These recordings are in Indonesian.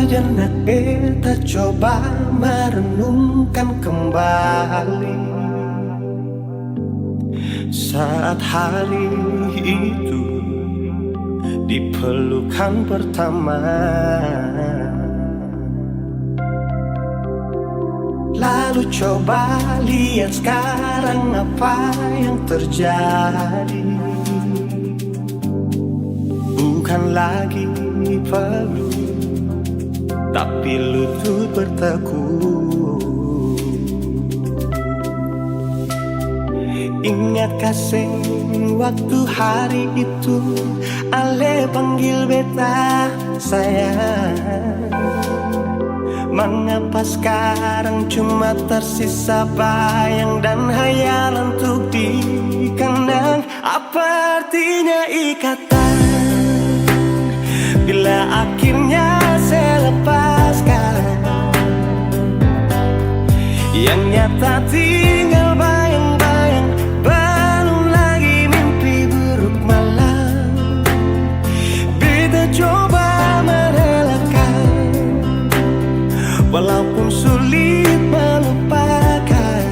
Sejenak kita coba merenungkan kembali saat hari itu di pelukan pertama. Lalu coba lihat sekarang apa yang terjadi. Bukan lagi peluk, tapi lutut bertekuk. Ingat kasih waktu hari itu Ale panggil beta sayang. Mengapa sekarang cuma tersisa bayang dan hayalan untuk dikenang? Apa artinya ikatan bila akhirnya saya lepaskan? Yang nyata tinggal bayang-bayang, belum lagi mimpi buruk malam. Beta coba merelakan, walaupun sulit melupakan.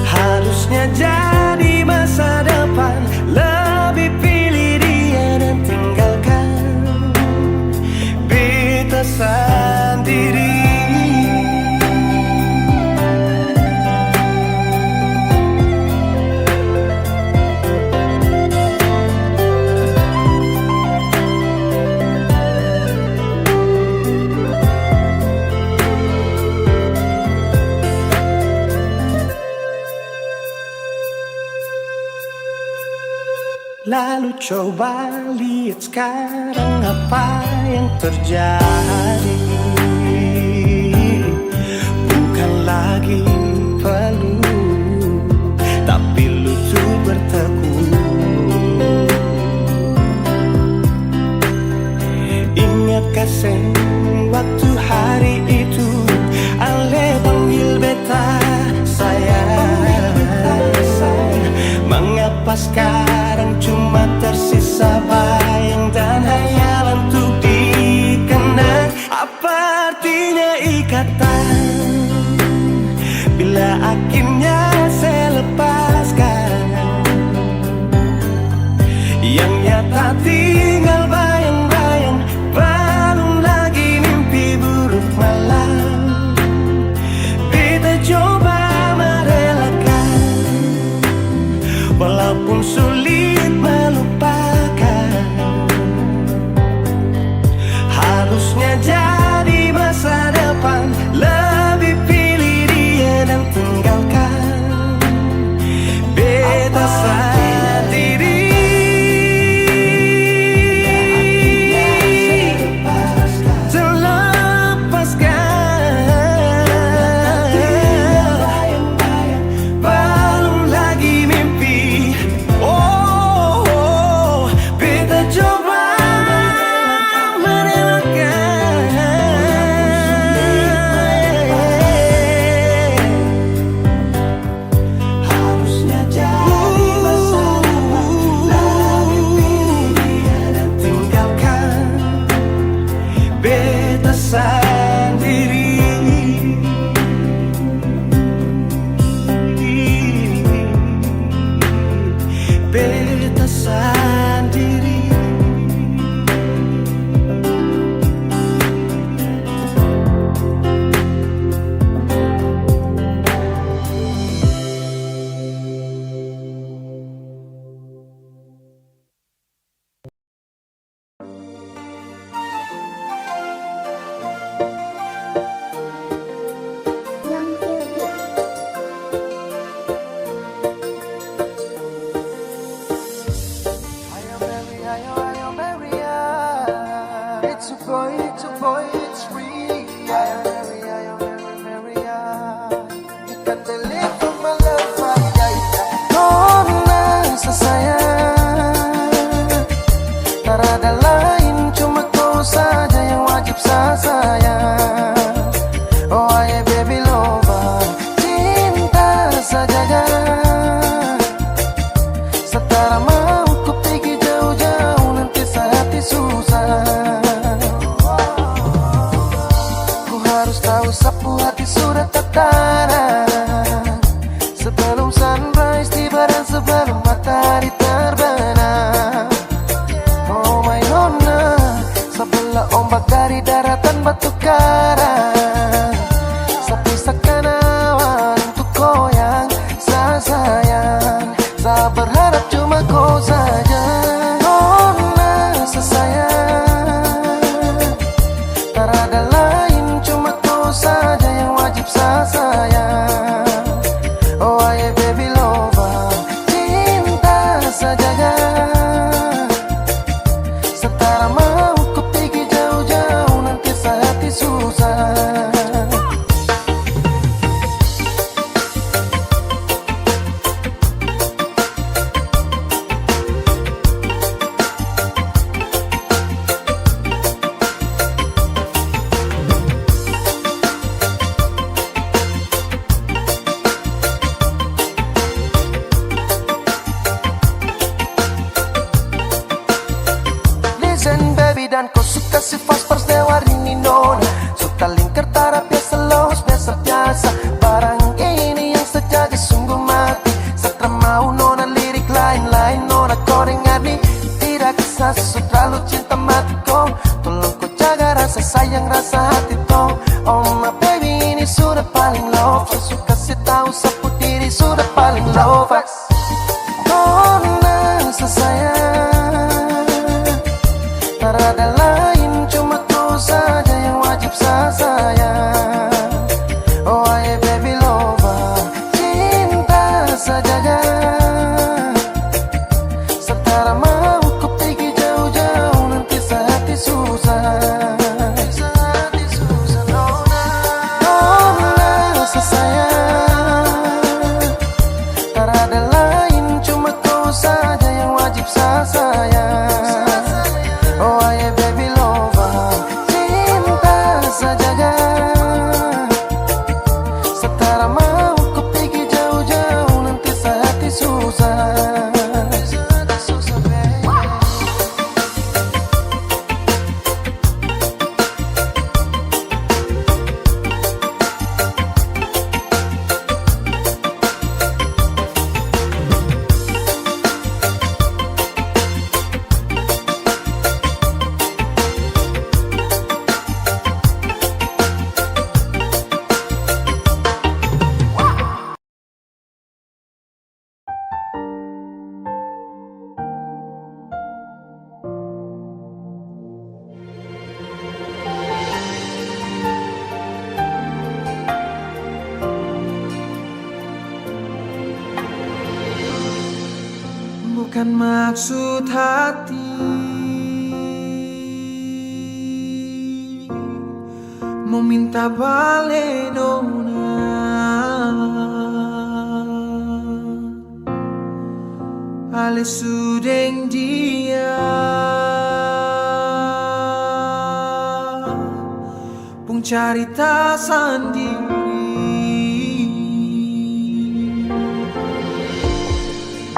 Harusnya jadi masa depan, lebih pilih dia dan tinggalkan beta sendiri. Lalu coba lihat sekarang apa yang terjadi. Bukan lagi peluk, tapi lutut bertekuk. Ingat kasih waktu hari itu Ale panggil beta sayang. Mengapa sekarang cuma tersisa bayang dan hayalan untuk dikenang? Apa artinya ikatan bila akhirnya saya lepaskan? Yang nyata tinggal bayang-bayang, belum lagi mimpi buruk malam. Beta coba merelakan, walaupun sulit melupakan. Harusnya jadi masa depan, lebih pilih dia dan tinggalkan beta sendiri. Setara mau ku pergi jauh-jauh, nanti saya hati susah. Sebelum sunrise tiba dan sebelum matahari terbenam. Oh my nona, sebelah ombak dari daratan batu karang. Sepisakan awan untuk goyang, sayang. Saya berharap cuma kau saja, nona sesayang. Tak ada lain, cuma kau saja yang wajib saya sayang. Oh aye baby lover, cinta saja. Setara mau ku pergi jauh-jauh, nanti saya hati susah. Listen baby, dan kau suka si fast warni nona. Suka lingkar tarap biasa los, biasa-biasa. Barang ini yang sejati sungguh mati. Setelah mau nona lirik lain-lain, nona kau dengar nih. Tidak kisah sesu terlalu cinta mati kau. Tolong kau jaga rasa sayang, rasa hati kau. Oh my baby, ini sudah paling love. Saya suka si tahu sapu diri sudah paling love. Nona sesayang, tak ada lain, cuma kau saja yang wajib saya sayang. Oh aye baby lover, cinta saja. Setara mau ku pergi jauh-jauh, nanti saya hati susah. Nona sesayang, tak ada lain, cuma kau saja yang wajib saya sayang. Oh aye baby lover, cinta saja. Setara mau ku pergi jauh-jauh, nanti saya hati susah. Bukan maksud hati meminta balik nona. Ale sudeng dia pun carita sendiri.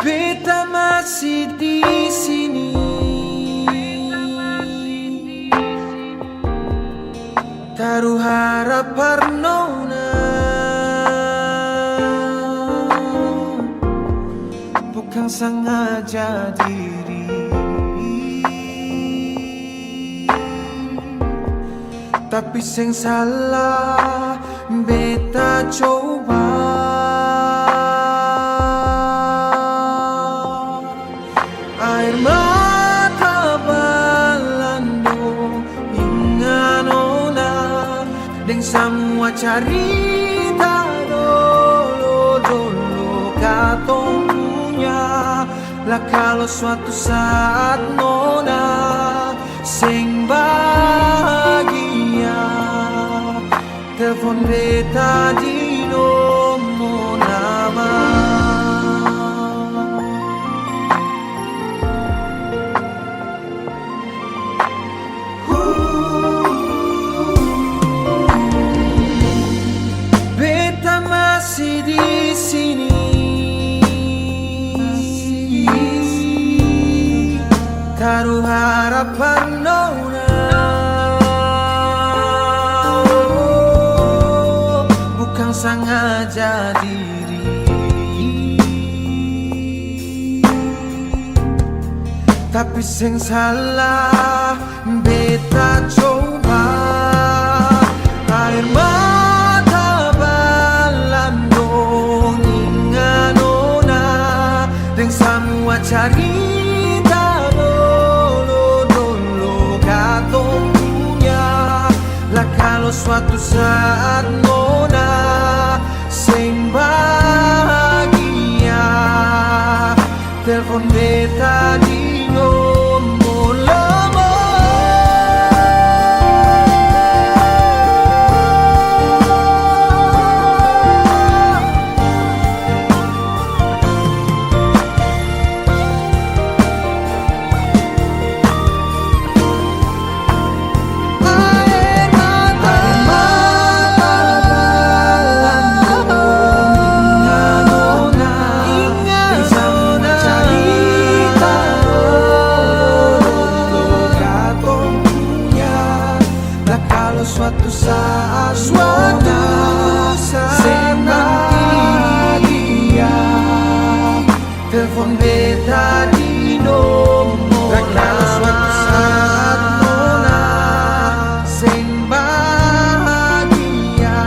Beta masih di sini, taruh harap nona. Bukan sengaja diri, tapi sing salah beta coba. Air mata balando hingga nona, deng semua cerita dolo katong punya. Lah kalau suatu saat nona sing bahagia, telepon beta di nomor nama. Beta masih di sini, taruh harapan nona. Bukan sangat tapi sing salah beta coba. Air mata balandong inganona deng semua cerita dulu katong punya. Lah kalau suatu saat nona sing bahagia, telepon beta di nomor lama. Suatu saat bahagia, telepon beta di nomor. Kalau suatu saat nona sing bahagia,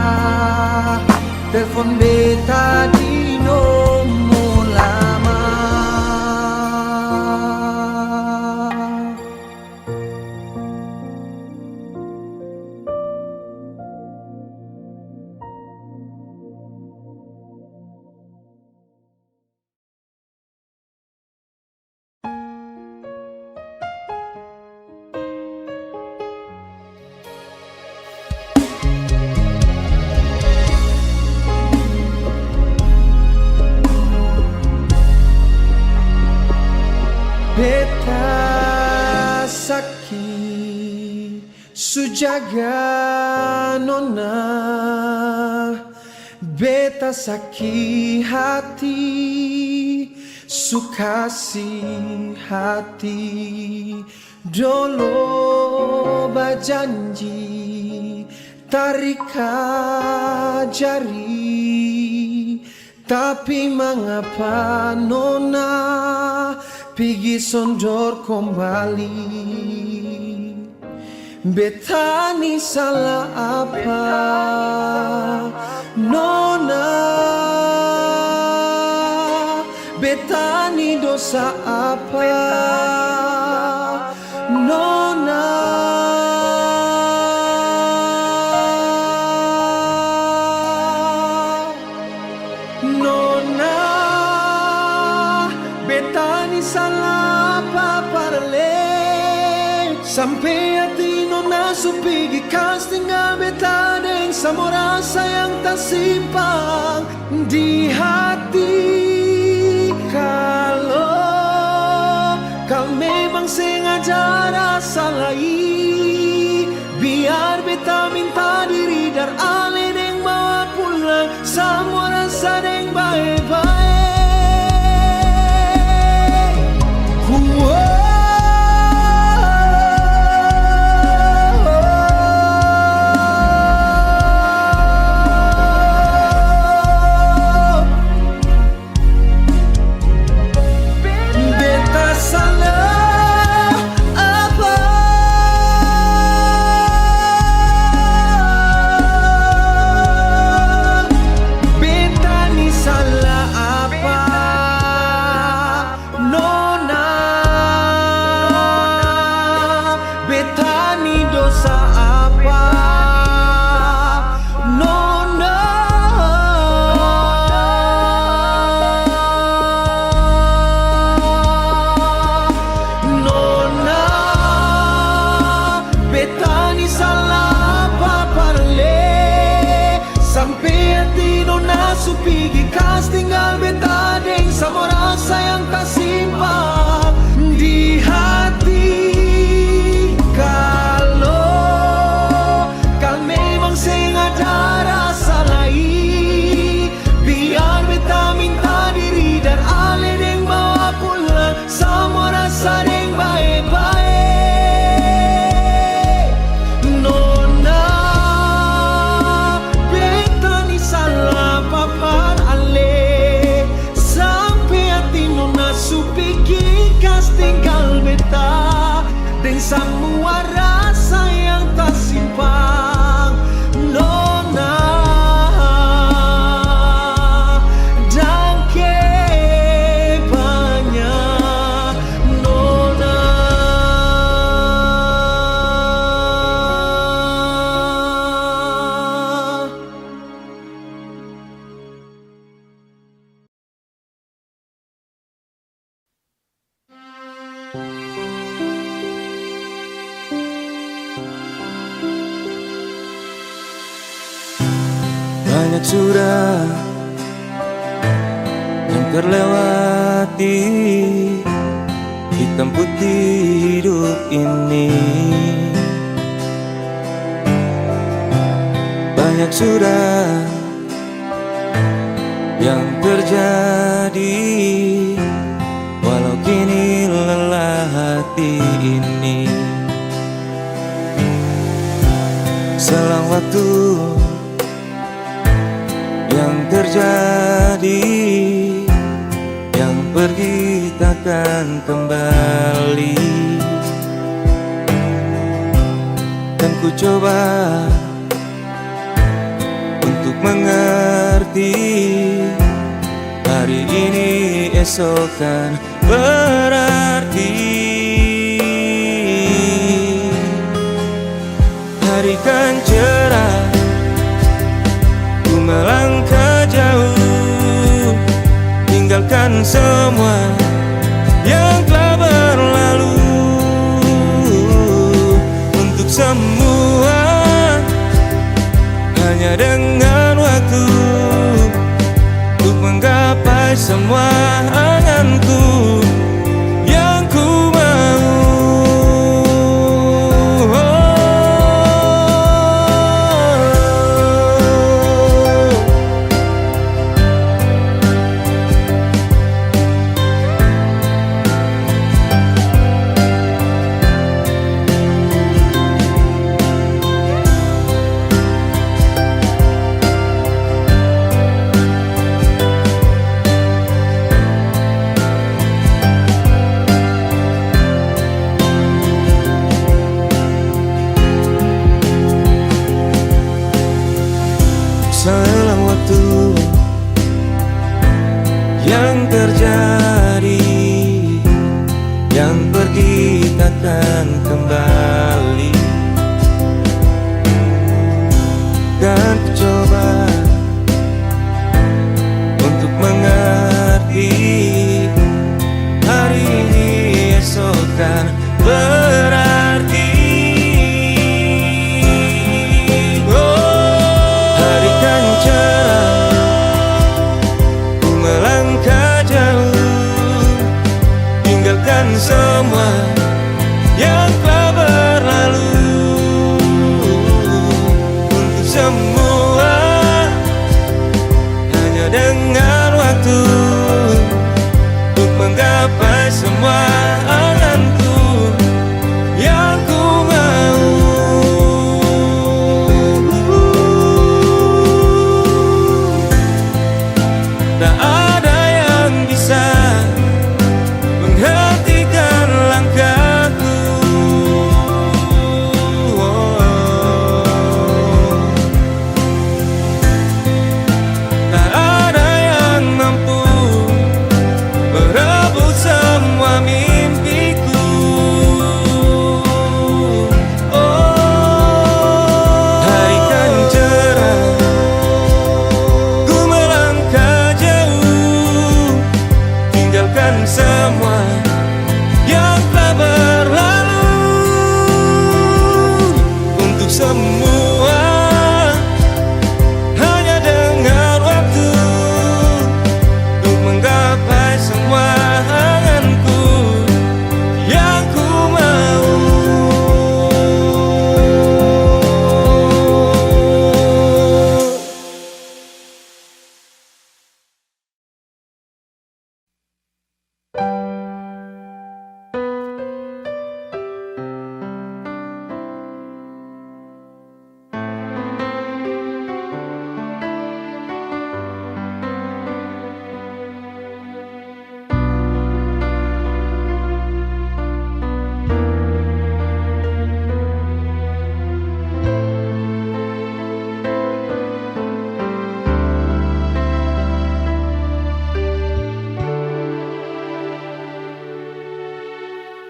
telepon beta di nomor lama. Beta sakit sujaga nona, beta sakit hati sukasi hati. Dolo berjanji tarik jari, tapi mengapa nona pergi sondor kembali? Beta ni salah apa nona? Beta ni dosa apa nona? Nona, beta ni salah apa parale? Sampai hati nona supigi kas tinggal beta deng sama rasa yang tersimpan di hati. Kalau kau memang sengaja rasa lagi, biar beta minta diri dar ale deng bawa pulang semua rasa deng baik-baik. Salah semua rasa yang tak simpang, Nona. Dan kebanya, Nona. Banyak sudah yang terlewati, hitam putih hidup ini. Banyak sudah yang terjadi, walau kini lelah hati ini. Selang waktu yang terjadi, yang pergi takkan kembali. Dan ku coba untuk mengerti, hari ini esok kan berarti. Hari kan cerah, ku melangkah jauh, tinggalkan semua yang telah berlalu. Untuk semua hanya dengan waktu, untuk menggapai semua anganku yang ku mau. Selang waktu yang terjadi, yang pergi takkan kembali. Dan ku coba untuk mengerti, hari ini esok kan berarti. Semua yang telah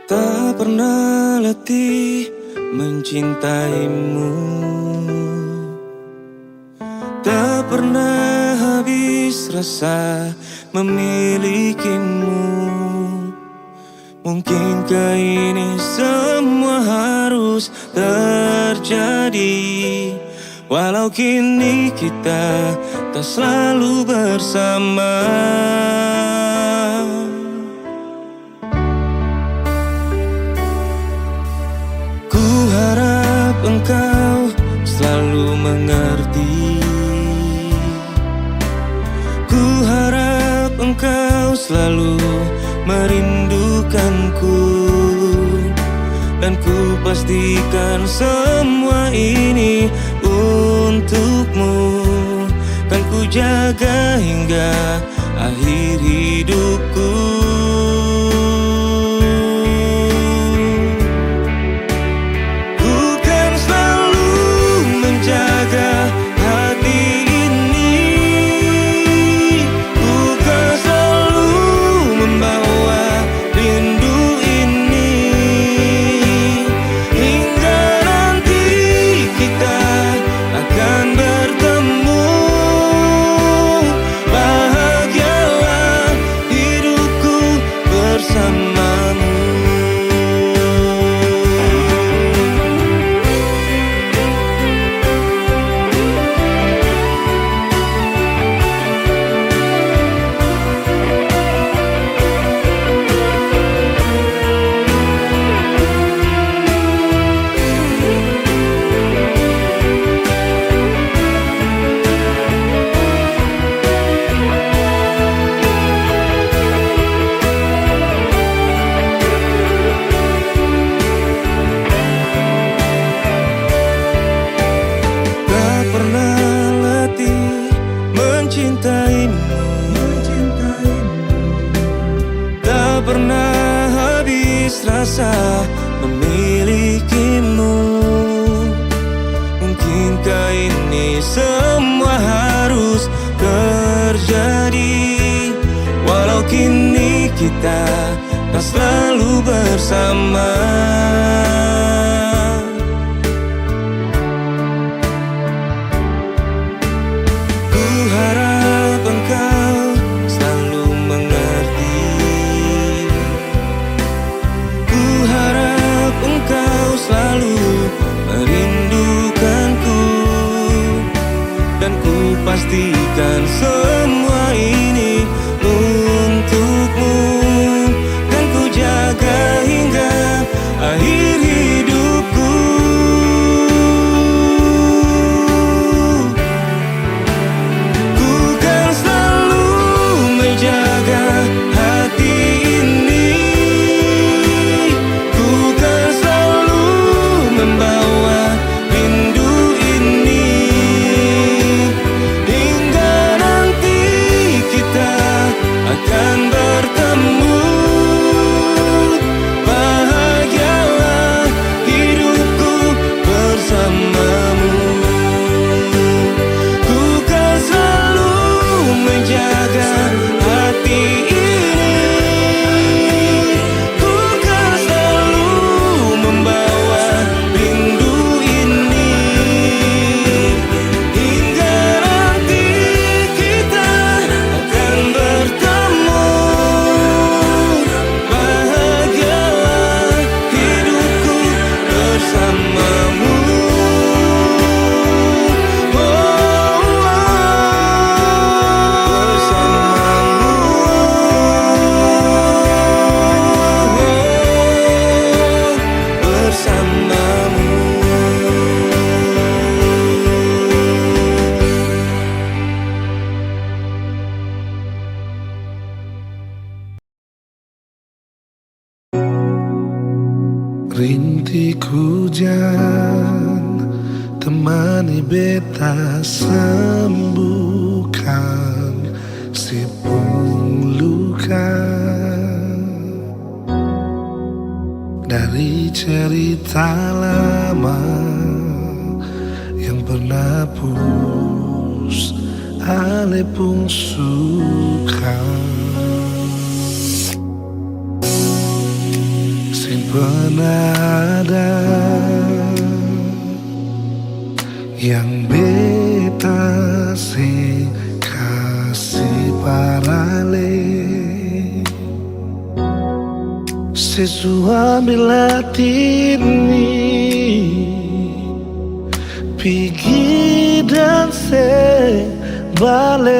Tak pernah letih mencintaimu, tak pernah habis rasa memilikimu. Mungkinkah ini semua harus terjadi, walau kini kita tak selalu bersama. Ku harap engkau selalu mengerti, ku harap engkau selalu merindukanku, dan ku pastikan semua ini untukmu. Kan ku jaga hingga akhir hidupku. Ku kan selalu menjaga hati ini, ku kan selalu membawa rindu ini, hingga nanti kita akan bertemu. Bahagialah hidupku bersamamu. Tak pernah habis rasa memilikimu. Mungkinkah ini semua harus terjadi, walau kini kita tak selalu bersama. Pastikan semua ini untukmu, dan ku jaga hingga akhir hidupku. Ku kan selalu menjaga hati ini, ku kan selalu membawa rindu ini, akan bertemu. Bahagialah hidupku bersamamu. Ku kan selalu menjaga hati ini, ku kan selalu membawa rindu ini, hingga nanti kita akan bertemu. Bahagialah hidupku bersamamu. Rintik hujan temani beta sembuhkan sipung luka dari cerita lama yang pernah pus ale pun suka. pernah ada yang beta sing kasih parale sesuai latini pergi dan balik.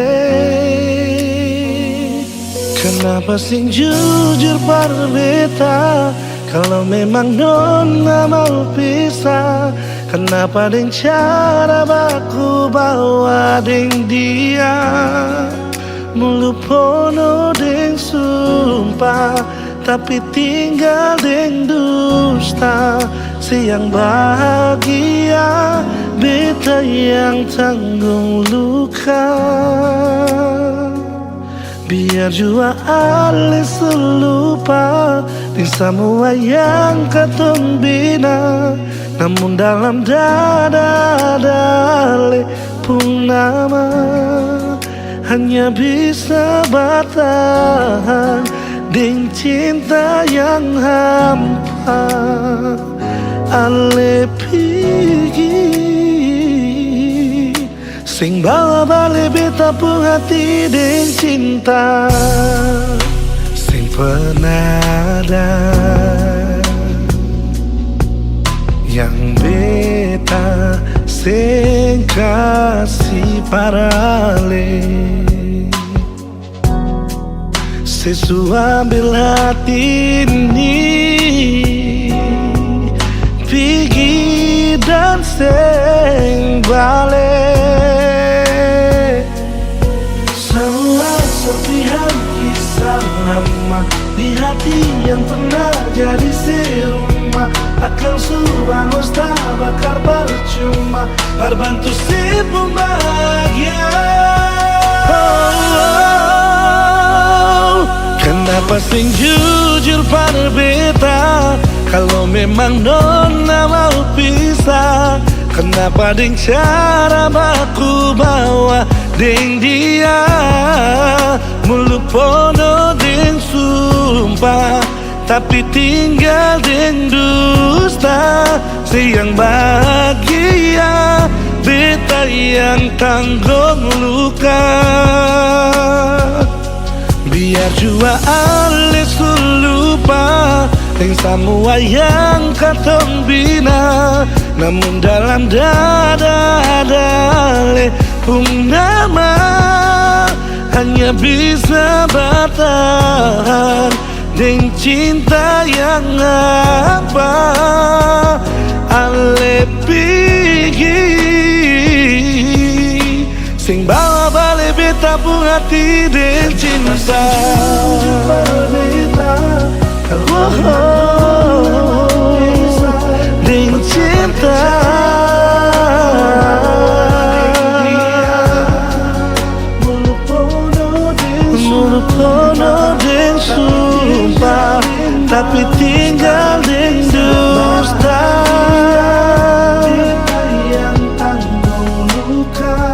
Kenapa sing jujur pada beta kalau memang nona mau pisah? Kenapa deng cara baku bawa deng dia mulu pono deng sumpah, tapi tinggal deng dusta. Siang bahagia beta yang tanggung luka. Biar jua alis lupa di semua yang katong bina, namun dalam dada dale pun nama hanya bisa bertahan dengan cinta yang hampa. Ale pergi sing bawa balik beta pun hati dengan cinta sing pernah ada yang beta sing kasih parale sesuai hati ini pergi dan sing balik. Semua serpihan kisah lama di hati yang pernah jadi serumah akan subangus tak bakar percuma berbantu si pembahagia. Kenapa sing jujur pada beta kalau memang nona mau pisah? Kenapa deng cara baku bawa deng dia mulu pono deng sumpah, tapi tinggal deng dusta. Siang bahagia beta yang tanggung luka. Biar jua alis lupa yang semua yang katong bina, namun dalam dada dale pun nama hanya bisa bertahan dengan cinta yang apa. Ale pergi sing bawa balik beta pun hati dengan cinta. Dengan cinta mulu pono dengan sumpah, tapi tinggal dengan dusta.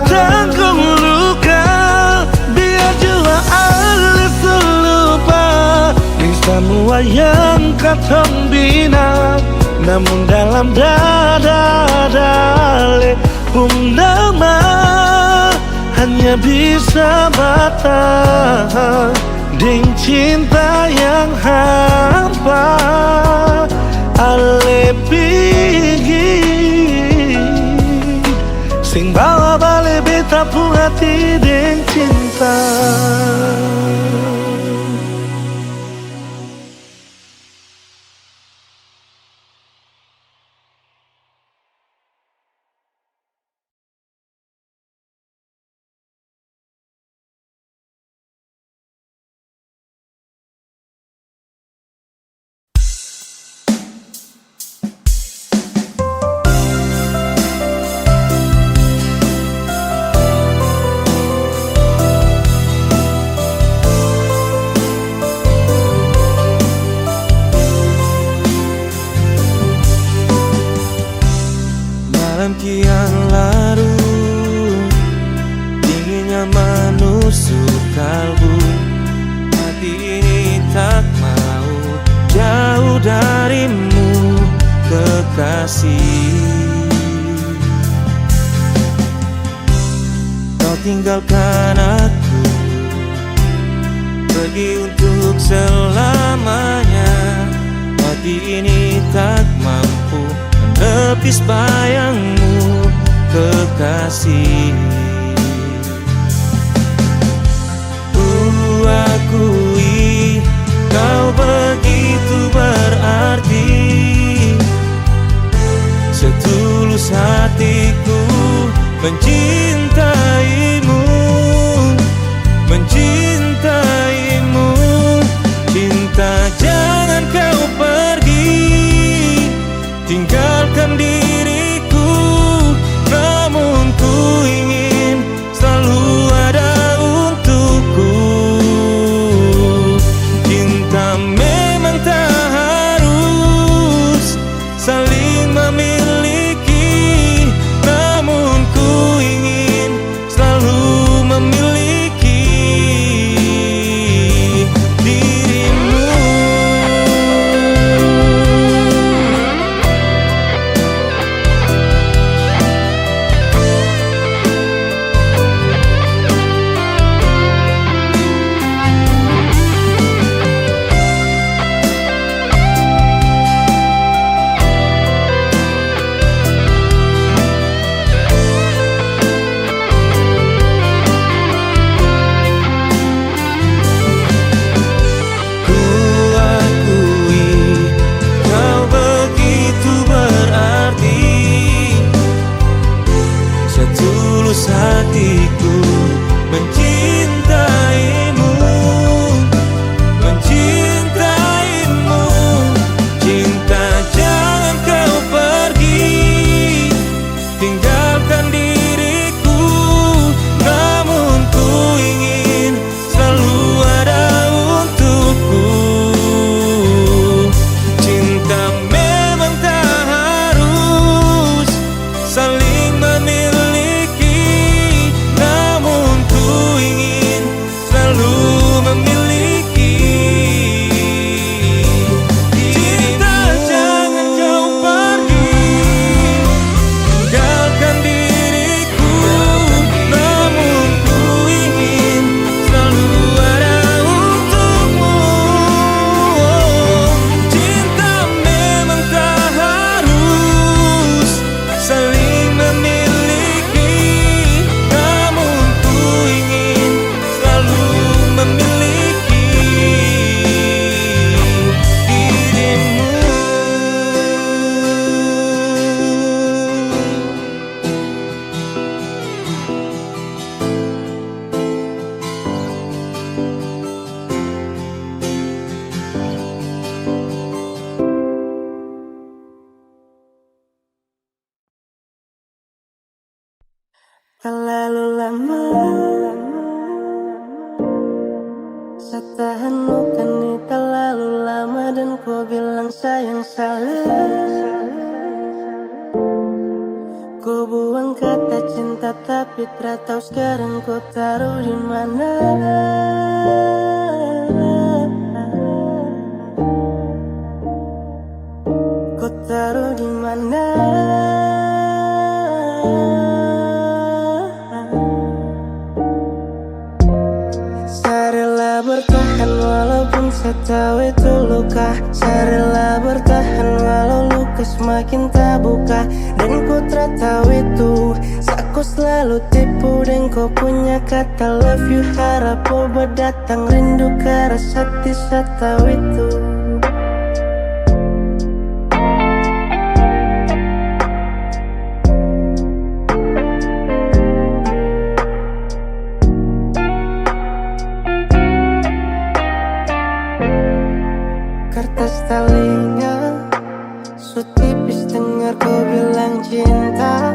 Tanggung luka biar jua alis lupa di semua yang katong bina, namun dalam dada dale pun nama hanya bisa bertahan dengan cinta yang hampa. Ale pergi sing bawa balik beta pun hati dengan cinta. Malam kian larut, dinginnya menusuk kalbu. Hati ini tak mau jauh jauh darimu kekasih. Kau tinggalkan aku, pergi untuk selamanya. Hati ini tak mampu menepis bayangmu kekasih. Ku akui kau begitu berarti, setulus hatiku mencintaimu, mencintaimu. Cinta jangan kau pergi, tinggalkan diriku, namun ku ingin selalu ada untukku. Cinta memang tak harus saling memiliki, namun ku ingin selalu memiliki dirimu. Setulus hatiku mencintaimu, mencintaimu. Cinta jangan kau pergi, tinggalkan diriku, namun ku ingin selalu ada untukku. Cinta memang tak harus saling memiliki, namun ku ingin selalu memiliki. Cinta jangan kau pergi, tinggalkan diriku, namun ku ingin selalu ada untukmu. Cinta memang tak harus saling memiliki, namun ku ingin selalu memiliki dirimu. Terlalu lama saya tahan luka ini, terlalu lama, dan ku bilang sayang salah. Ku buang kata cinta tapi tak tahu sekarang ku taruh di mana. Ku taruh di mana? Saya rela bertahan walaupun saya tahu itu luka. Saya rela bertahan walau luka semakin tak buka. Dan ku tak tahu itu, aku selalu tipu. Dan kau punya kata love you, harap obat datang rindu ke rasa saya tahu itu. Kertas telinga su tipis dengar kau bilang cinta,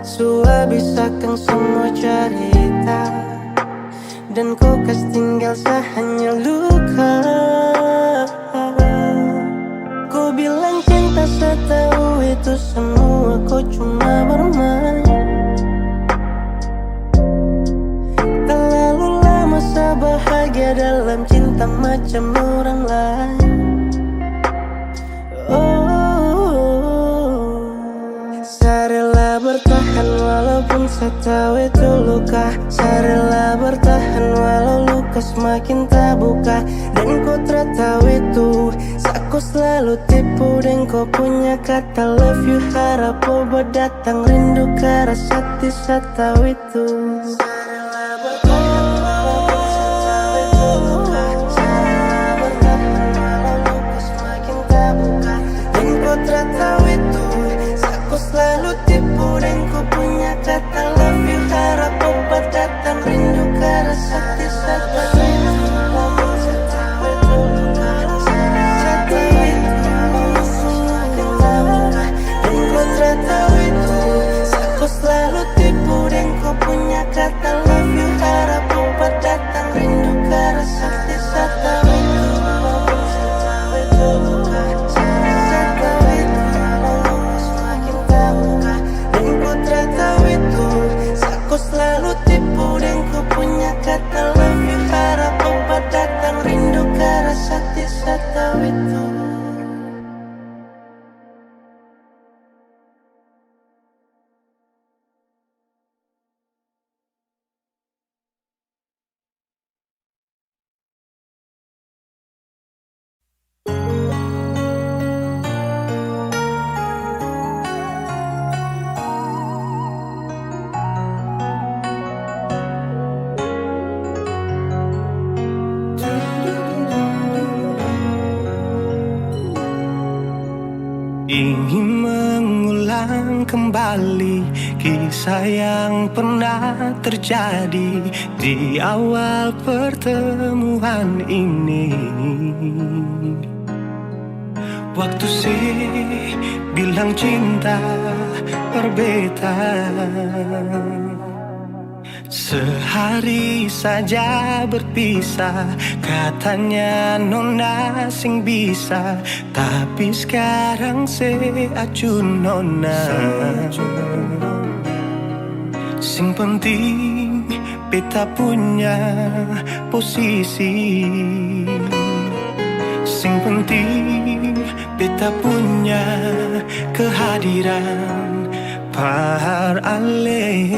su habiskan semua cerita. Dan kau kas tinggal saya hanya luka. Kau bilang cinta, saya tahu itu semua kau cuma bermain. Terlalu lama saya bahagia dalam cinta macam orang lain. Saya rela bertahan walaupun saya tahu itu luka. Saya rela bertahan walau luka semakin tak buka. Dan kau tak tahu itu, aku selalu tipu. Dan kau punya kata love you, harap kau berdatang. Rindu ke rasa hati, saya tahu itu. Saya rela bertahan walaupun saya tahu itu luka. Saya rela bertahan walau luka semakin tak buka. Dan kau tak tahu itu, aku selalu tipu. Dan kau punya kata love you, harap kau berdatang. Rindu ke rasa hati, saya tahu itu. Saya tahu itu luka. Saya tahu itu semakin tak buka. Dan kau tak tahu itu, aku selalu tipu. Dan kau punya kata love you, harap kau berdatang. Rindu ke rasa hati, saya tahu itu. Saya tahu itu luka. Saya tahu itu semakin tak buka. Dan kau tak tahu itu, aku selalu tipu. Dan kau punya kata love you, harap kau berdatang. Rindu ke rasa hati, saya tahu itu. Ingin mengulang kembali kisah yang pernah terjadi di awal pertemuan ini. Waktu sih bilang cinta berbeda, sehari saja berpisah. Katanya nona sing bisa, tapi sekarang se acun nona. Sing penting beta punya posisi. Sing penting beta punya kehadiran par ale.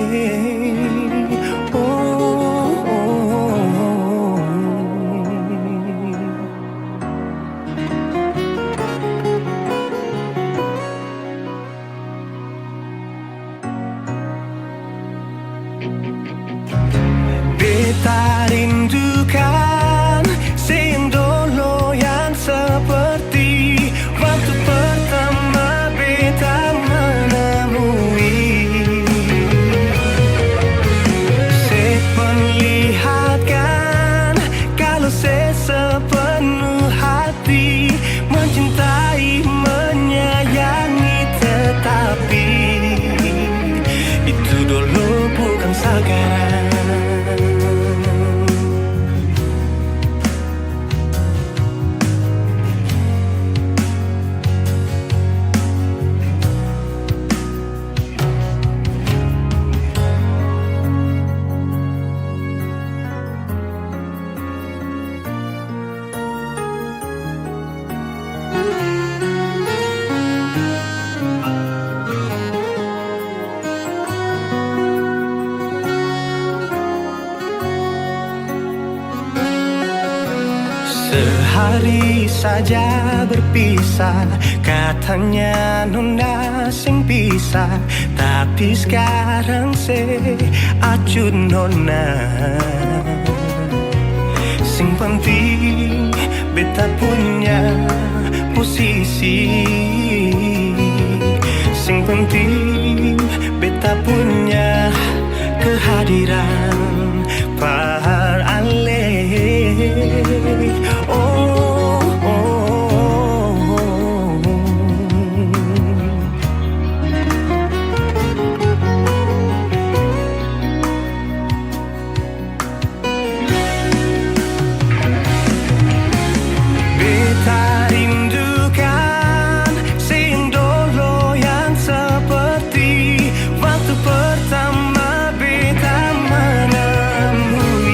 Beta rindukan sing dulu yang seperti waktu pertama beta menemui. Saya perlihatkan kalau saya sepenuh hati mencintai, menyayangi, tetapi itu dulu bukan sekarang. Sehari saja berpisah, katanya nona sing bisa, tapi sekarang se acun nona. Sing penting beta punya posisi. Sing penting beta punya kehadiran par ale. Beta rindukan sing dulu yang seperti waktu pertama beta menemui.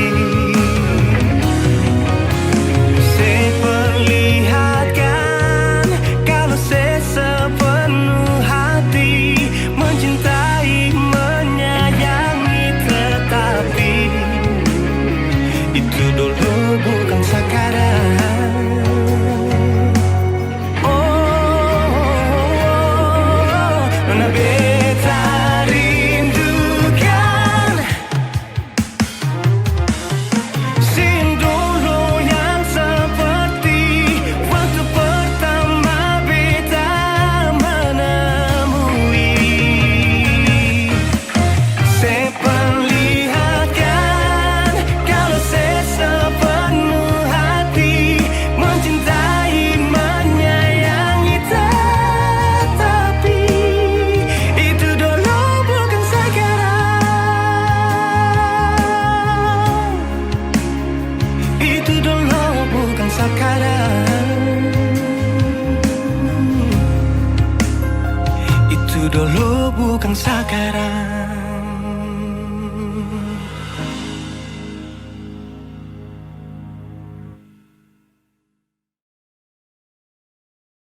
dulu bukan sekarang.